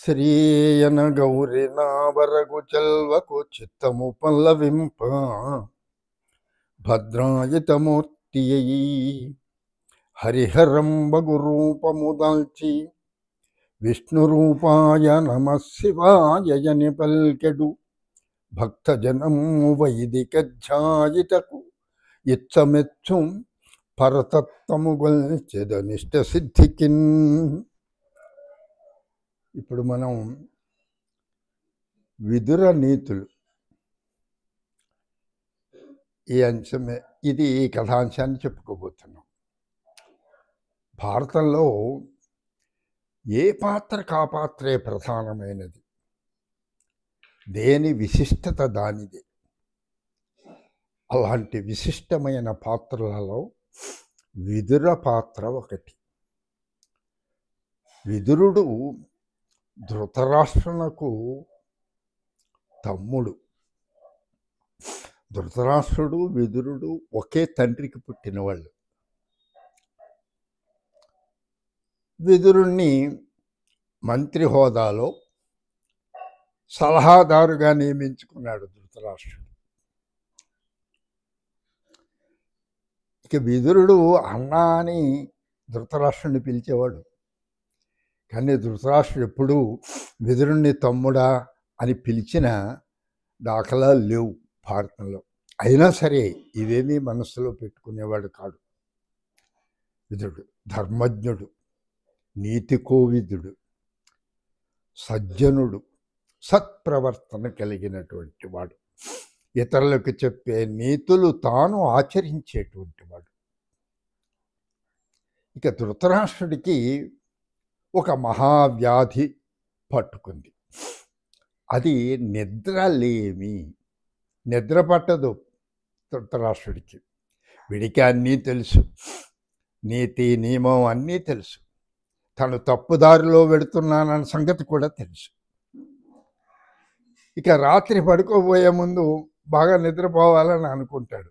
శ్రీయన గౌరి నావరగు చెల్వకు చిత్తము పల్లవింప భద్రాయుతమూర్తియై హరిహరంబగు రూపము దాల్చి విష్ణు రూపాయ నమ శివాయని పల్కెడు భక్తజనము వైదిక ధ్యాయితకు ఇచ్చమెచ్చు పరతత్వము గొల్చెదనిష్ట సిద్ధికిన్. ఇప్పుడు మనం విదుర నీతులు ఈ అంశమే ఈ కథాంశాన్ని చెప్పుకోబోతున్నాం. భారతంలో ఏ పాత్ర పాత్రే ప్రధానమైనది, దేని విశిష్టత దానిదే. అలాంటి విశిష్టమైన పాత్రలలో విదుర పాత్ర ఒకటి. విదురుడు ధృతరాష్ట్రునకు తమ్ముడు. ధృతరాష్ట్రుడు విదురుడు ఒకే తండ్రికి పుట్టినవాళ్ళు. విదురుణ్ణి మంత్రి హోదాలో సలహాదారుగా నియమించుకున్నాడు ధృతరాష్ట్రుడు. ఇక విదురుడు అన్నా అని ధృతరాష్ట్రుడిని పిలిచేవాడు. కానీ ధృతరాష్ట్రుడు ఎప్పుడూ విదురుణ్ణి తమ్ముడా అని పిలిచిన దాఖలాలు లేవు భారతంలో. అయినా సరే ఇవేమీ మనసులో పెట్టుకునేవాడు కాడు. విదురుడు ధర్మజ్ఞుడు, నీతి కోవిదుడు, సజ్జనుడు, సత్ప్రవర్తన కలిగినటువంటి వాడు, ఇతరులకు చెప్పే నీతులు తాను ఆచరించేటువంటి వాడు. ఇక ధృతరాష్ట్రుడికి ఒక మహావ్యాధి పట్టుకుంది. అది నిద్రలేమి. నిద్ర పట్టదు ధృతరాష్ట్రుడికి. వీడికి అన్నీ తెలుసు, నీతి నియమం అన్నీ తెలుసు. తను తప్పుదారిలో వెడుతున్నానన్న సంగతి కూడా తెలుసు. ఇక రాత్రి పడుకోబోయే ముందు బాగా నిద్రపోవాలని అనుకుంటాడు.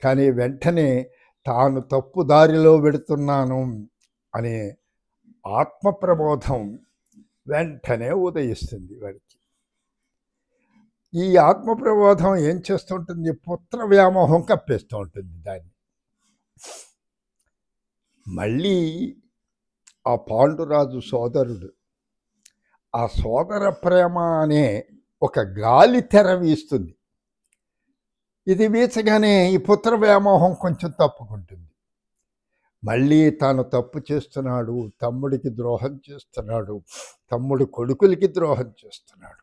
కానీ వెంటనే తాను తప్పుదారిలో వెడుతున్నాను అనే ఆత్మప్రబోధం వెంటనే ఉదయిస్తుంది వాడికి. ఈ ఆత్మప్రబోధం ఏం చేస్తుంటుంది? పుత్ర వ్యామోహం కప్పేస్తూ ఉంటుంది దాన్ని. మళ్ళీ ఆ పాండురాజు సోదరుడు, ఆ సోదర ప్రేమ అనే ఒక గాలి తెర వీస్తుంది. ఇది వీచగానే ఈ పుత్ర వ్యామోహం కొంచెం తప్పుకుంటుంది. మళ్ళీ తాను తప్పు చేస్తున్నాడు, తమ్ముడికి ద్రోహం చేస్తున్నాడు, తమ్ముడు కొడుకులకి ద్రోహం చేస్తున్నాడు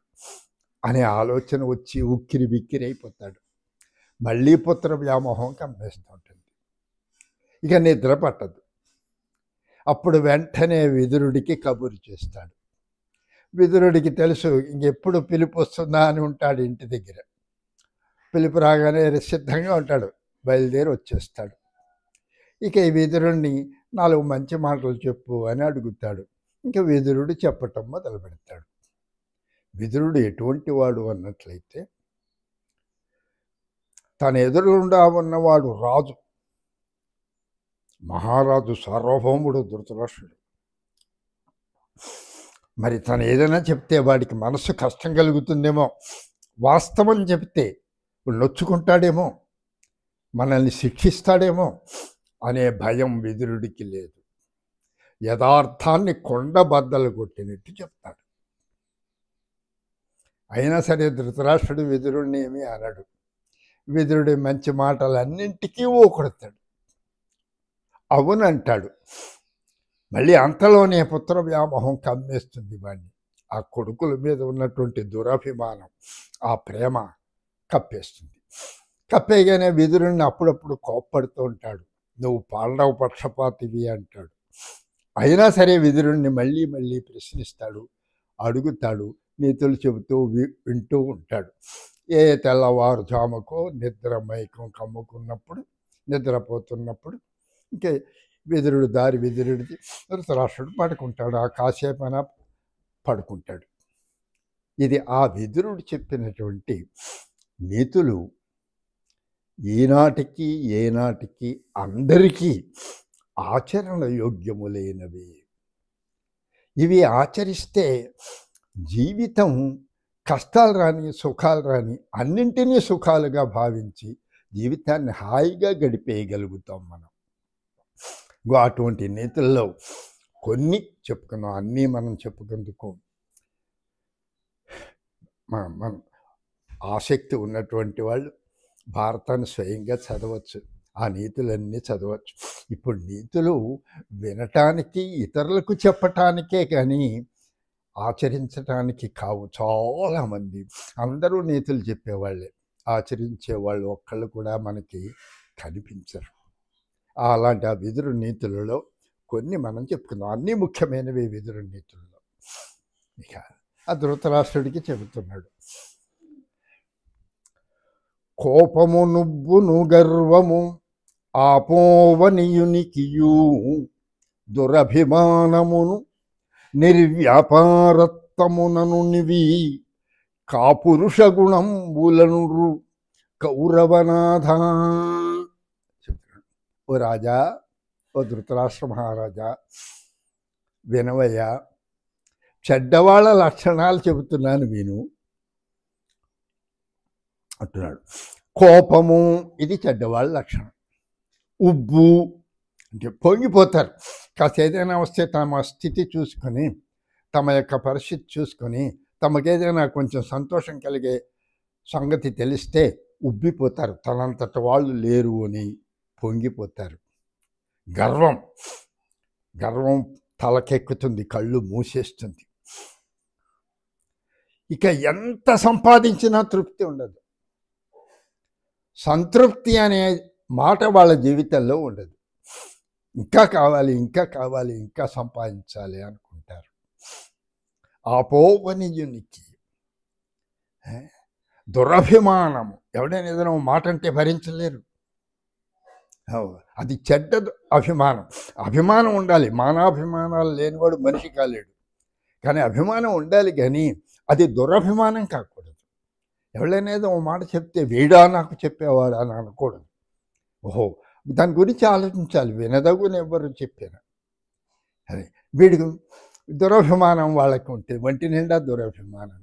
అనే ఆలోచన వచ్చి ఉక్కిరి బిక్కిరి అయిపోతాడు. మళ్ళీ పుత్ర వ్యామోహం కమ్మేస్తూ ఉంటుంది. ఇక నిద్ర పట్టదు. అప్పుడు వెంటనే విదురుడికి కబురు చేస్తాడు. విదురుడికి తెలుసు ఇంకెప్పుడు పిలుపు వస్తుందా అని ఉంటాడు ఇంటి దగ్గర. పిలుపు రాగానే సిద్ధంగా ఉంటాడు, బయలుదేరి వచ్చేస్తాడు. ఇక ఈ విదురుణ్ణి 4 మంచి మాటలు చెప్పు అని అడుగుతాడు. ఇంకా విదురుడు చెప్పటం మొదలు పెడతాడు. విదురుడు ఎటువంటి వాడు అన్నట్లయితే, తన ఎదురుగుండా ఉన్నవాడు రాజు, మహారాజు, సార్వభౌముడు ధృతరాష్ట్రుడు. మరి తను ఏదైనా చెప్తే వాడికి మనసు కష్టం కలుగుతుందేమో, వాస్తవం చెప్తే నొచ్చుకుంటాడేమో, మనల్ని శిక్షిస్తాడేమో అనే భయం విదురుడికి లేదు. యథార్థాన్ని కొండబద్దలు కొట్టినట్టు చెప్తాడు. అయినా సరే ధృతరాష్ట్రుడు విదురుడిని ఏమీ అనడు. విదురుడి మంచి మాటలన్నింటికీ ఊకొడతాడు, అవునంటాడు. మళ్ళీ అంతలోనే పుత్ర వ్యామోహం కమ్మేస్తుంది వాడిని. ఆ కొడుకుల మీద ఉన్నటువంటి దురభిమానం, ఆ ప్రేమ కప్పేస్తుంది. కప్పేయగానే విదురుణ్ణి అప్పుడప్పుడు కోప్పడుతూ ఉంటాడు. నువ్వు పాండవ పక్షపాతివి అంటాడు. అయినా సరే విదురుణ్ణి మళ్ళీ మళ్ళీ ప్రశ్నిస్తాడు, అడుగుతాడు, నీతులు చెబుతూ వింటూ ఉంటాడు. ఏ తెల్లవారుజాముకో నిద్ర మైకం కమ్ముకున్నప్పుడు, నిద్రపోతున్నప్పుడు ఇంకే విదురుడు దారి విదురుడికి ధృతరాష్ట్రుడు పడుకుంటాడు. ఆ కాసేపైనా పడుకుంటాడు. ఇది ఆ విదురుడు చెప్పినటువంటి నీతులు ఈనాటికి ఏనాటికి అందరికీ ఆచరణ యోగ్యములైనవి. ఇవి ఆచరిస్తే జీవితం కష్టాలు రాని సుఖాలు రాని అన్నింటినీ సుఖాలుగా భావించి జీవితాన్ని హాయిగా గడిపేయగలుగుతాం మనం. అటువంటి నీతుల్లో కొన్ని చెప్పుకున్నాం, అన్నీ మనం చెప్పుకుందుకు మన ఆసక్తి ఉన్నటువంటి వాళ్ళు భారతాన్ని స్వయంగా చదవచ్చు, ఆ నీతులన్నీ చదవచ్చు. ఇప్పుడు నీతులు వినటానికి ఇతరులకు చెప్పటానికే కానీ ఆచరించటానికి కావు. చాలామంది అందరూ నీతులు చెప్పేవాళ్ళే, ఆచరించే వాళ్ళు ఒక్కళ్ళు కూడా మనకి కనిపించరు. అలాంటి ఆ విదురు నీతులలో కొన్ని మనం చెప్పుకుందాం. అన్నీ ముఖ్యమైనవి విదురు నీతుల్లో. ఇక ఆ ధృతరాష్ట్రుడికి చెబుతున్నాడు, కోపము నువ్వును గర్వము ఆపోవనీయునికియు దురభిమానమును నిర్వ్యాపారత్వమునను నివి కాపురుష గుణంబులను కౌరవనాథ. చెప్తున్నాడు, ఓ రాజా, ఓ ధృతరాష్ట్ర మహారాజా, వినవయ్య, చెడ్డవాళ్ళ లక్షణాలు చెబుతున్నాను విను అంటున్నాడు. కోపము ఇది చెడ్డవాళ్ళ లక్షణం. ఉబ్బు అంటే పొంగిపోతారు. కాస్త ఏదైనా వస్తే తమ స్థితి చూసుకొని, తమ యొక్క పరిస్థితి చూసుకొని, తమకేదైనా కొంచెం సంతోషం కలిగే సంగతి తెలిస్తే ఉబ్బిపోతారు, తనంతట వాళ్ళు లేరు అని పొంగిపోతారు. గర్వం తలకెక్కుతుంది, కళ్ళు మూసేస్తుంది. ఇక ఎంత సంపాదించినా తృప్తి ఉండదు. సంతృప్తి అనే మాట వాళ్ళ జీవితంలో ఉండదు. ఇంకా కావాలి, ఇంకా కావాలి, ఇంకా సంపాదించాలి అనుకుంటారు. ఆపోవనీయునికి దురభిమానము, ఎవడైనా ఏదైనా మాట అంటే భరించలేరు. అది చెడ్డ అభిమానం. అభిమానం ఉండాలి, మానాభిమానాలు లేనివాడు మనిషి కాలేడు. కానీ అభిమానం ఉండాలి, కానీ అది దురభిమానం కాకూడదు. ఎవరైనా ఏదో ఓ మాట చెప్తే వీడా నాకు చెప్పేవాడా అని అనకూడదు. ఓహో, దాని గురించి ఆలోచించాలి, వినదగుని ఎవరు చెప్పారు. అదే వీడికి దురభిమానం వాళ్ళకి ఉంటే వంటి నిండా దురభిమానం.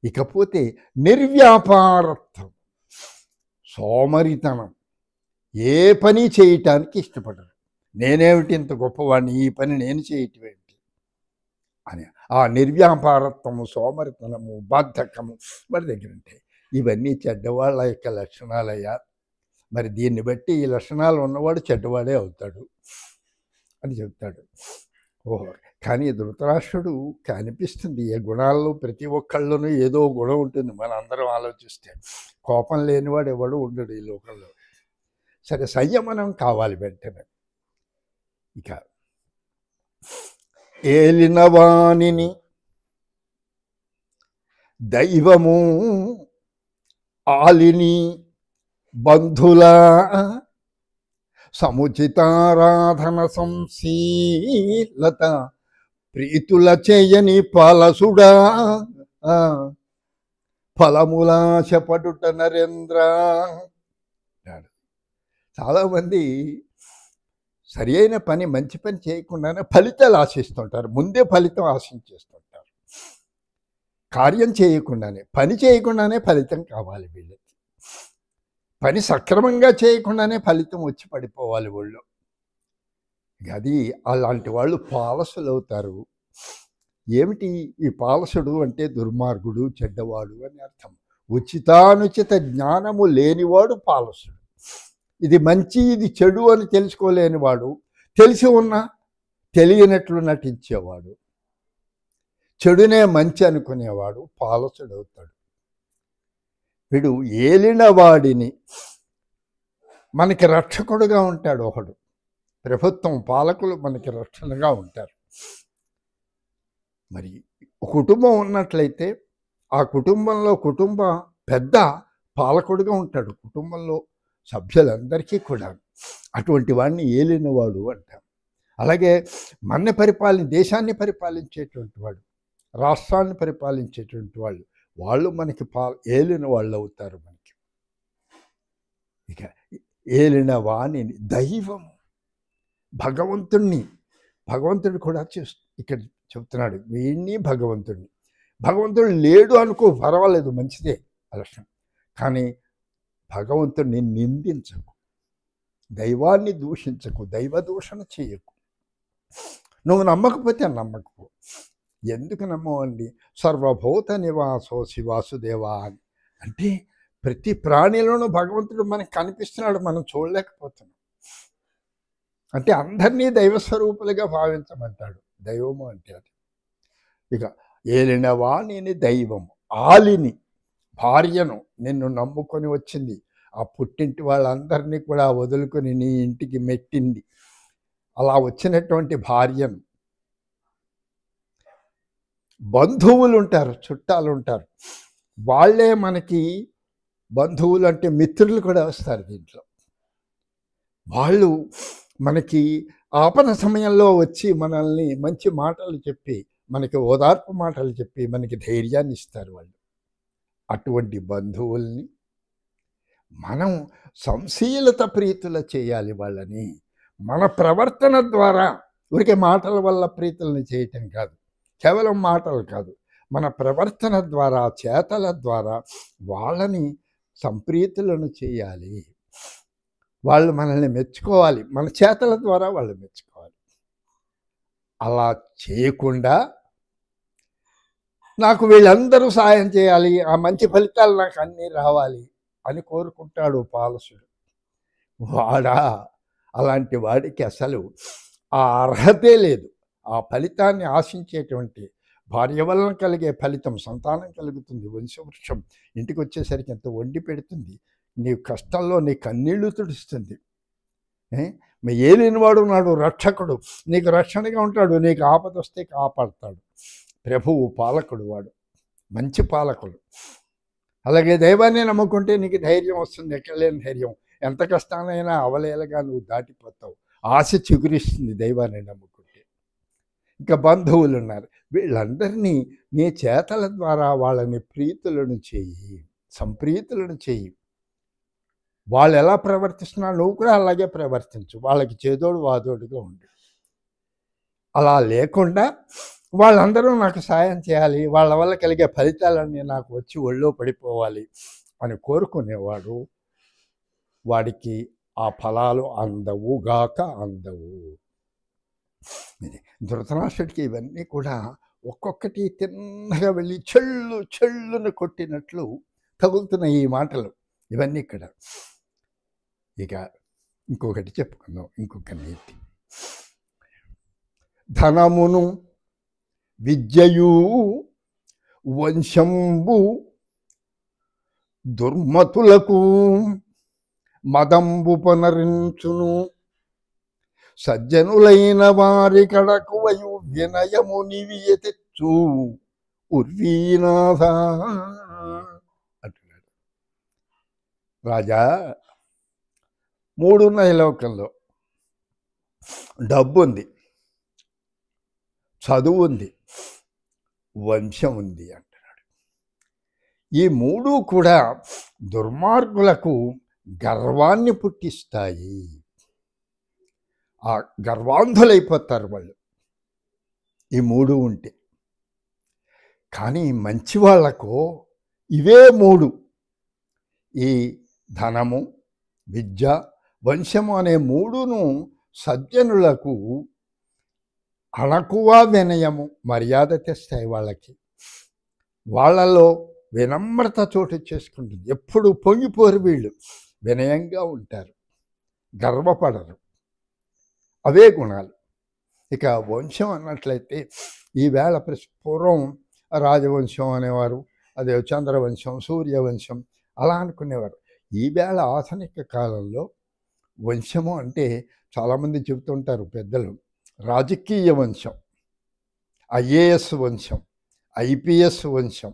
ఇకపోతే నిర్వ్యాపారత్వం, సోమరితనం, ఏ పని చేయటానికి ఇష్టపడరు. నేనేమిటి ఇంత గొప్పవాడిని, ఈ పని నేను చేయటం ఏంటి అని ఆ నిర్వ్యాపారత్వము, సోమరితనము, బాధకము మరి దగ్గర ఉంటాయి. ఇవన్నీ చెడ్డవాళ్ళ యొక్క లక్షణాలయ్యా. మరి దీన్ని బట్టి ఈ లక్షణాలు ఉన్నవాడు చెడ్డవాడే అవుతాడు అని చెప్తాడు. ఓహో, కానీ ధృతరాష్ట్రుడు కనిపిస్తుంది, ఏ గుణాల్లో ప్రతి ఒక్కళ్ళను ఏదో గుణం ఉంటుంది. మన అందరం ఆలోచిస్తే కోపం లేనివాడు ఎవడు ఉండడు ఈ లోకంలో. సరే, సంయమనం కావాలి వెంటనే. ఇక ఏలినవాణిని దైవము ఆలిని బంధుల సముచితారాధన సంశీలత ప్రీతుల చేయని పాలసుడా ఫలములాశపడుట నరేంద్ర. చాలామంది సరి అయిన పని, మంచి పని చేయకుండానే ఫలితాలు ఆశిస్తుంటారు. ముందే ఫలితం ఆశించేస్తుంటారు. కార్యం చేయకుండానే, పని చేయకుండానే ఫలితం కావాలి వీళ్ళకి. పని సక్రమంగా చేయకుండానే ఫలితం వచ్చి పడిపోవాలి వాళ్ళు. అది అలాంటి వాళ్ళు పాలసులు అవుతారు. ఏమిటి ఈ పాలసుడు అంటే? దుర్మార్గుడు, చెడ్డవాడు అని అర్థం. ఉచితానుచిత జ్ఞానము లేనివాడు పాలసుడు. ఇది మంచి, ఇది చెడు అని తెలుసుకోలేనివాడు, తెలిసి ఉన్నా తెలియనట్లు నటించేవాడు, చెడునే మంచి అనుకునేవాడు పాలసుడు అవుతాడు. వీడు ఏలిన వాడిని, మనకి రక్షకుడుగా ఉంటాడు ఒకడు. ప్రభుత్వం, పాలకులు మనకి రక్షణగా ఉంటారు. మరి కుటుంబం ఉన్నట్లయితే ఆ కుటుంబంలో కుటుంబ పెద్ద పాలకుడుగా ఉంటాడు, కుటుంబంలో సభ్యులందరికీ కూడా. అటువంటి వాడిని ఏలినవాడు అంటాం. అలాగే దేశాన్ని పరిపాలించేటువంటి వాడు, రాష్ట్రాన్ని పరిపాలించేటువంటి వాళ్ళు మనకి ఏలిన వాళ్ళు అవుతారు మనకి. ఇక ఏలిన వాణిని దైవం, భగవంతుడు కూడా ఇక్కడ చెప్తున్నాడు, వీడిని భగవంతుడిని. భగవంతుడు లేడు అనుకో, పర్వాలేదు, మంచిదే లక్షణం. కానీ భగవంతుడిని నిందించకు, దైవాన్ని దూషించకు, దైవ దూషణ చేయకు. నువ్వు నమ్మకపోతే నమ్మకపో. ఎందుకు నమ్మవండి? సర్వభూత నివాసోసి వాసుదేవా అని అంటే ప్రతి ప్రాణిలోనూ భగవంతుడు మనకు కనిపిస్తున్నాడు, మనం చూడలేకపోతున్నాం. అంటే అందరినీ దైవస్వరూపులుగా భావించమంటాడు. దైవము అంటే అది. ఇక ఏలినవా నేను దైవము, ఆలిని భార్యను నిన్ను నమ్ముకొని వచ్చింది, ఆ పుట్టింటి వాళ్ళందరినీ కూడా వదులుకొని నీ ఇంటికి మెట్టింది. అలా వచ్చినటువంటి భార్యను, బంధువులు ఉంటారు, చుట్టాలు ఉంటారు, వాళ్ళే మనకి బంధువులు అంటే మిత్రులు కూడా వస్తారు దీంట్లో. వాళ్ళు మనకి ఆపద సమయంలో వచ్చి మనల్ని మంచి మాటలు చెప్పి, మనకి ఓదార్పు మాటలు చెప్పి మనకి ధైర్యాన్ని ఇస్తారు వాళ్ళు. అటువంటి బంధువుల్ని మనం సంశీలత ప్రీతుల చేయాలి వాళ్ళని. మన ప్రవర్తన ద్వారా, ఊరికే మాటల వల్ల ప్రీతుల్ని చేయటం కాదు, కేవలం మాటలు కాదు, మన ప్రవర్తన ద్వారా, చేతల ద్వారా వాళ్ళని సంప్రీతులను చేయాలి. వాళ్ళు మనల్ని మెచ్చుకోవాలి, మన చేతల ద్వారా వాళ్ళు మెచ్చుకోవాలి. అలా చేయకుండా నాకు వీళ్ళందరూ సాయం చేయాలి, ఆ మంచి ఫలితాలు నాకు అన్నీ రావాలి అని కోరుకుంటాడు పాలసుడు. వాడా అలాంటి వాడికి అసలు ఆ అర్హతే లేదు. ఆ ఫలితాన్ని ఆశించేటువంటి భార్య వలన కలిగే ఫలితం, సంతానం కలుగుతుంది, వంశవృక్షం ఇంటికి వచ్చేసరికి ఎంత వండి పెడుతుంది, నీ కష్టంలో నీ కన్నీళ్లు తుడుస్తుంది. ఏలినవాడు నాడు రక్షకుడు, నీకు రక్షణగా ఉంటాడు, నీకు ఆపద వస్తే కాపాడుతాడు. ప్రభువు పాలకుడు, వాడు మంచి పాలకుడు. అలాగే దైవాన్ని నమ్ముకుంటే నీకు ధైర్యం వస్తుంది, ఎక్కలేని ధైర్యం. ఎంత కష్టానైనా అవలేలగా నువ్వు దాటిపోతావు. ఆశ చిగురిస్తుంది దైవాన్ని నమ్ముకుంటే. ఇంకా బంధువులు ఉన్నారు, వీళ్ళందరినీ నీ చేతల ద్వారా వాళ్ళని ప్రీతులను చేయి, సంప్రీతులను చేయి. వాళ్ళు ఎలా ప్రవర్తిస్తున్నారు నువ్వు కూడా అలాగే ప్రవర్తించు, వాళ్ళకి చేదోడు వాదోడుగా ఉండు. అలా లేకుండా వాళ్ళందరూ నాకు సాయం చేయాలి, వాళ్ళ వల్ల కలిగే ఫలితాలన్నీ నాకు వచ్చి ఒళ్ళో పడిపోవాలి అని కోరుకునేవాడు, వాడికి ఆ ఫలాలు అందవుగాక అందవు. ధృతరాష్ట్రుడికి ఇవన్నీ కూడా ఒక్కొక్కటి తిన్నగా వెళ్ళి చెల్లు చెల్లును కొట్టినట్లు తగులుతున్నాయి ఈ మాటలు ఇవన్నీ ఇక్కడ. ఇక ఇంకొకటి చెప్పుకుందాం, ఇంకొక నీతి. ధనమును విద్యయు వంశంబు దుర్మతులకు మదంబు పునరించును, సజ్జనులైన వారి కడకు వయు వినయము నివియతెచ్చు ఉర్వీనాథ అంటున్నాడు. రాజా, మూడున్నాయి లోకంలో. డబ్బు ఉంది, చదువు ఉంది, వంశం ఉంది అంటున్నాడు. ఈ మూడు కూడా దుర్మార్గులకు గర్వాన్ని పుట్టిస్తాయి. ఆ గర్వాంధులైపోతారు వాళ్ళు ఈ మూడు ఉంటే. కానీ మంచి వాళ్లకు ఇవే మూడు, ఈ ధనము, విద్య, వంశము అనే మూడును సజ్జనులకు అణకువ వినయము మర్యాద తెస్తాయి. వాళ్ళకి వాళ్ళలో వినమ్రత చోటు చేసుకుంటుంది. ఎప్పుడు పొంగిపోరు వీళ్ళు, వినయంగా ఉంటారు, గర్వపడరు. అవే గుణాలు. ఇక వంశం అన్నట్లయితే ఈవేళ పూర్వం రాజవంశం అనేవారు, అదే చంద్రవంశం, సూర్యవంశం అలా అనుకునేవారు. ఈవేళ ఆధునిక కాలంలో వంశము అంటే చాలామంది చెబుతుంటారు పెద్దలు, రాజకీయ వంశం, ఐఏఎస్ వంశం, ఐపీఎస్ వంశం,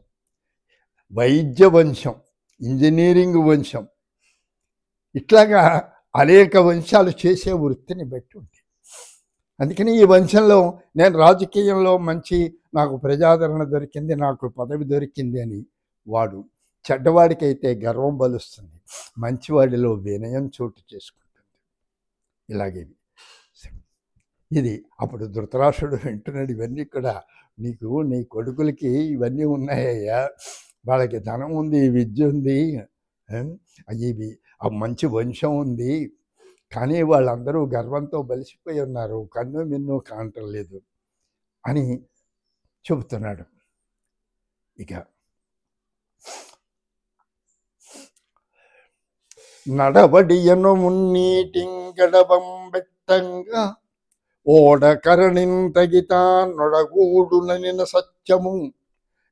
వైద్య వంశం, ఇంజనీరింగ్ వంశం, ఇట్లాగా అనేక వంశాలు చేసే వృత్తిని బట్టి ఉంది. అందుకని ఈ వంశంలో నేను రాజకీయంలో మంచి, నాకు ప్రజాదరణ దొరికింది, నాకు పదవి దొరికింది అని వాడు చెడ్డవాడికైతే గర్వం బలుస్తుంది, మంచివాడిలో వినయం చోటు చేసుకుంటుంది. ఇలాగే ఇది అప్పుడు ధృతరాష్ట్రుడు వింటున్నాడు ఇవన్నీ కూడా. నీకు నీ కొడుకులకి ఇవన్నీ ఉన్నాయ్యా, వాళ్ళకి ధనం ఉంది, విద్య ఉంది, ఇవి ఆ మంచి వంశం ఉంది, కానీ వాళ్ళందరూ గర్వంతో బలిసిపోయి ఉన్నారు, కన్ను మిన్ను కానటం లేదు అని చెబుతున్నాడు. ఇక నడవడియను మున్నీటింగడవం బెట్టంగా ఓడకరణింతగిత నొడగూడుననిన సత్యము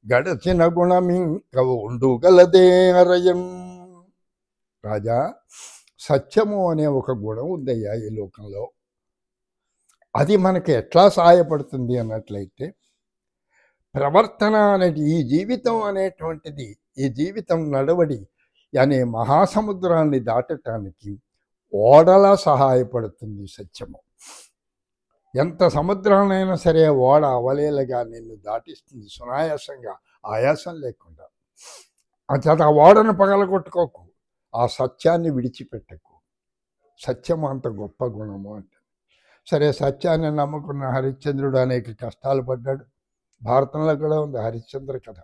గడచిన గుణమింక ఉండుగలదే అరయం. రాజా, సత్యము అనే ఒక గుణం ఉందయ్యా ఈ లోకంలో. అది మనకి ఎట్లా సహాయపడుతుంది అన్నట్లయితే, ప్రవర్తన అనేది ఈ జీవితం అనేటువంటిది, ఈ జీవితం నడవడి అనే మహాసముద్రాన్ని దాటటానికి ఓడలా సహాయపడుతుంది సత్యము. ఎంత సముద్రాన్నైనా సరే ఓడ అవలేలగా నిన్ను దాటిస్తుంది సునాయాసంగా, ఆయాసం లేకుండా. అంచేత ఆ ఓడను పగలగొట్టుకోకు, ఆ సత్యాన్ని విడిచిపెట్టకు. సత్యము అంత గొప్ప గుణము అంటే. సరే, సత్యాన్ని నమ్ముకున్న హరిశ్చంద్రుడు అనేక కష్టాలు పడ్డాడు. భారతంలో కూడా ఉంది హరిశ్చంద్ర కథ.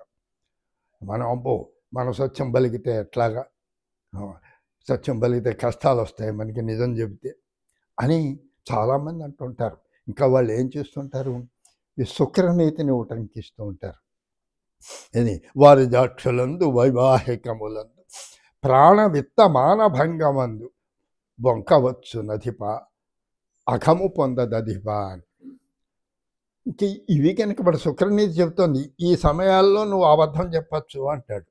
మన సత్యం బలిగితే ఎట్లాగా, సత్యం బలిగితే కష్టాలు వస్తాయి మనకి నిజం చెబితే అని చాలామంది అంటుంటారు. ఇంకా వాళ్ళు ఏం చేస్తుంటారు, ఈ శుక్రనీతిని ఉటంకిస్తూ ఉంటారు. ఇది వారి దాక్షులందు వైవాహికములందు ప్రాణ విత్త మానభంగమందు బొంకవచ్చు నధిప అఖము పొందదధిప అని. ఇంక ఇవి కనుక మన శుక్రనీతి చెబుతోంది, ఈ సమయాల్లో నువ్వు అబద్ధం చెప్పచ్చు అంటాడు.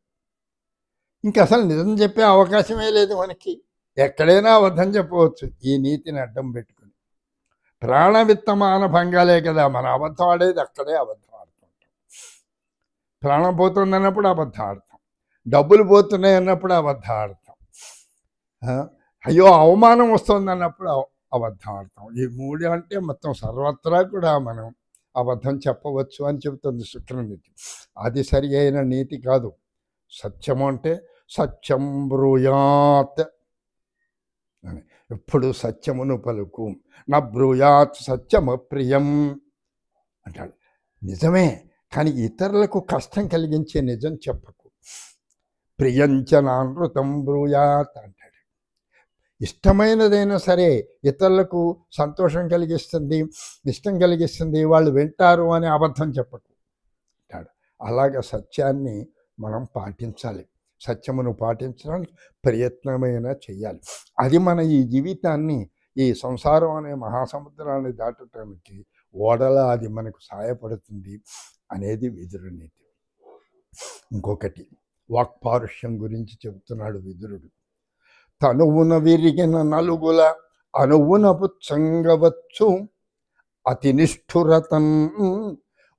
ఇంకా అసలు నిజం చెప్పే అవకాశమే లేదు మనకి, ఎక్కడైనా అబద్ధం చెప్పవచ్చు ఈ నీతిని అడ్డం పెట్టుకుని. ప్రాణవిత్తమాన భంగాలే కదా మన అబద్ధం ఆడేది, అక్కడే అబద్ధం ఆడుతుంటాం. ప్రాణం పోతుంది అన్నప్పుడు అబద్ధం ఆడతాం, డబ్బులు పోతున్నాయి అన్నప్పుడు అబద్ధం ఆడతాం, అయ్యో అవమానం వస్తుంది అన్నప్పుడు అబద్ధం ఆడతాం. ఈ మూడు అంటే మొత్తం సర్వత్రా కూడా మనం అబద్ధం చెప్పవచ్చు అని చెబుతుంది శుక్రనీతి. అది సరి అయిన నీతి కాదు. సత్యము అంటే సత్యం బ్రూయాత్ అని, ఎప్పుడు సత్యమును పలుకు, నా బ్రూయాత్ సత్యము ప్రియం అంటాడు. నిజమే, కానీ ఇతరులకు కష్టం కలిగించే నిజం చెప్పకు. ప్రియంచ నానృతం బ్రూయాత్ అంటాడు. ఇష్టమైనదైనా సరే ఇతరులకు సంతోషం కలిగిస్తుంది, ఇష్టం కలిగిస్తుంది, వాళ్ళు వింటారు అని అబద్ధం చెప్పకు అంటాడు. అలాగే సత్యాన్ని మనం పాటించాలి. సత్యమును పాటించడానికి ప్రయత్నమైనా చేయాలి. అది మన ఈ జీవితాన్ని, ఈ సంసారం అనే మహాసముద్రాన్ని దాటడానికి ఓడలా అది మనకు సహాయపడుతుంది అనేది విదురు నీతి. ఇంకొకటి వాక్పారుష్యం గురించి చెబుతున్నాడు విదురుడు. తనువున విరిగిన నలుగుల అనువున పుచ్చంగవచ్చు అతి నిష్ఠురతన్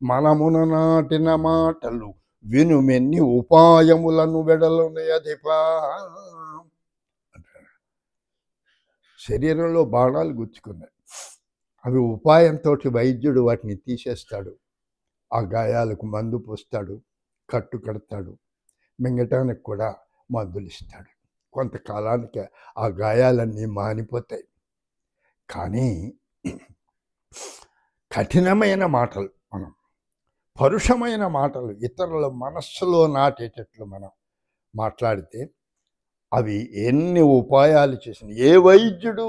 మనమున నాటిన మాటలు వినుమెన్ని ఉపాయములను వెడలుని అధిపా. శరీరంలో బాణాలు గుచ్చుకున్నాయి, అవి ఉపాయంతో వైద్యుడు వాటిని తీసేస్తాడు, ఆ గాయాలకు మందు పోస్తాడు, కట్టు కడతాడు, మింగటానికి కూడా మందులు ఇస్తాడు. కొంతకాలానికి ఆ గాయాలన్నీ మానిపోతాయి. కానీ కఠినమైన మాటలు, మనం పరుషమైన మాటలు ఇతరుల మనస్సులో నాటేటట్లు మనం మాట్లాడితే అవి ఎన్ని ఉపాయాలు చేసిన ఏ వైద్యుడు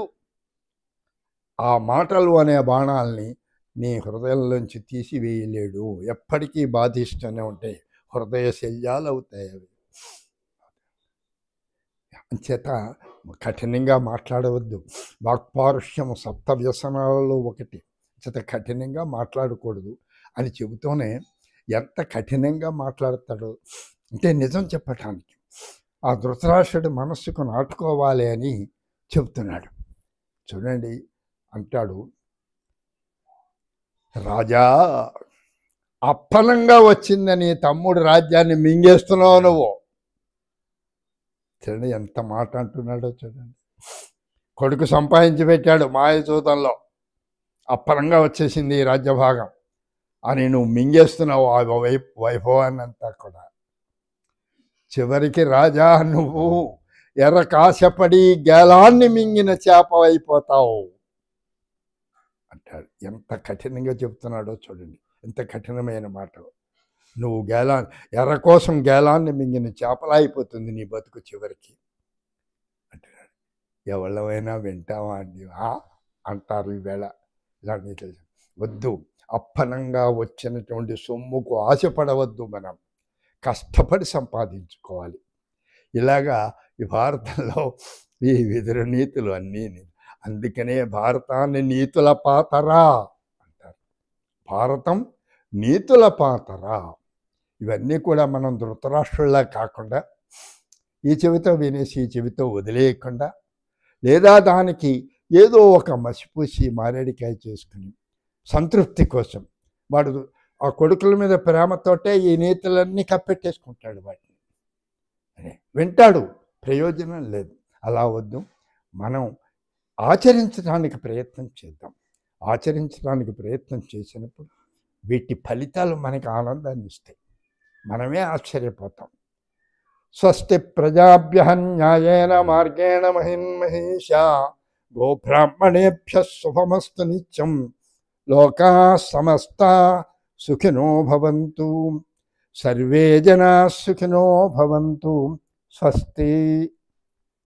ఆ మాటలు అనే బాణాలని నీ హృదయంలోంచి తీసివేయలేడు. ఎప్పటికీ బాధిస్తూనే ఉంటాయి, హృదయ శల్యాలు అవుతాయి అవి. అంచేత కఠినంగా మాట్లాడవద్దు. వాక్పారుష్యము సప్త వ్యసనాలలో ఒకటి. అంచేత కఠినంగా మాట్లాడకూడదు అని చెబుతూనే ఎంత కఠినంగా మాట్లాడతాడో అంటే నిజం చెప్పటానికి ఆ ధృతరాష్ట్రుడి మనస్సుకు నాటుకోవాలి అని చెబుతున్నాడు. చూడండి, అంటాడు, రాజా అప్పనంగా వచ్చిందని తమ్ముడు రాజ్యాన్ని మింగేస్తున్నావు నువ్వు. చూడండి ఎంత మాట అంటున్నాడో చూడండి. కొడుకు సంపాదించి పెట్టాడు మాయచూతంలో, అప్పనంగా వచ్చేసింది ఈ రాజ్యభాగం అని నువ్వు మింగేస్తున్నావు ఆ వైభవాన్నంతా కూడా. చివరికి రాజా నువ్వు ఎర్ర కాశపడి గేలాన్ని మింగిన చేప అయిపోతావు అంటాడు. ఎంత కఠినంగా చెప్తున్నాడో చూడండి, ఎంత కఠినమైన మాట. నువ్వు గేలా ఎర్ర కోసం గేలాన్ని మింగిన చేపలా అయిపోతుంది నీ బతుకు చివరికి అంటున్నాడు. ఎవళ్ళమైనా వింటావా అండి అంటారు ఈవేళ. ఇలాంటి తెలుసు వద్దు. అప్పనంగా వచ్చినటువంటి సొమ్ముకు ఆశపడవద్దు. మనం కష్టపడి సంపాదించుకోవాలి. ఇలాగా ఈ భారతంలో ఈ విదుర నీతులు అన్నీ. అందుకనే భారతాన్ని నీతుల పాతరా అంటారు. భారతం నీతుల పాతరా. ఇవన్నీ కూడా మనం ధృతరాష్ట్రుల్లా కాకుండా ఈ చెవితో వినేసి ఈ చెవితో వదిలేయకుండా, లేదా దానికి ఏదో ఒక మసిపూసి మారేడికాయ చేసుకుని సంతృప్తి కోసం వాడు ఆ కొడుకుల మీద ప్రేమతోటే ఈ నీతులన్నీ కప్పెట్టేసుకుంటాడు. వాటిని వింటాడు, ప్రయోజనం లేదు. అలా వద్దు. మనం ఆచరించడానికి ప్రయత్నం చేద్దాం. ఆచరించడానికి ప్రయత్నం చేసినప్పుడు వీటి ఫలితాలు మనకి ఆనందాన్ని ఇస్తాయి. మనమే ఆశ్చర్యపోతాం. స్వస్తి ప్రజాభ్యః న్యాయేన మార్గేణ మహిన్మహీషా గోబ్రాహ్మణేభ్యః శుభమస్తు నిత్యం. లోకాః సమస్తాః సుఖినో భవంతు. సర్వే జనాః సుఖినో భవంతు. స్వస్తి.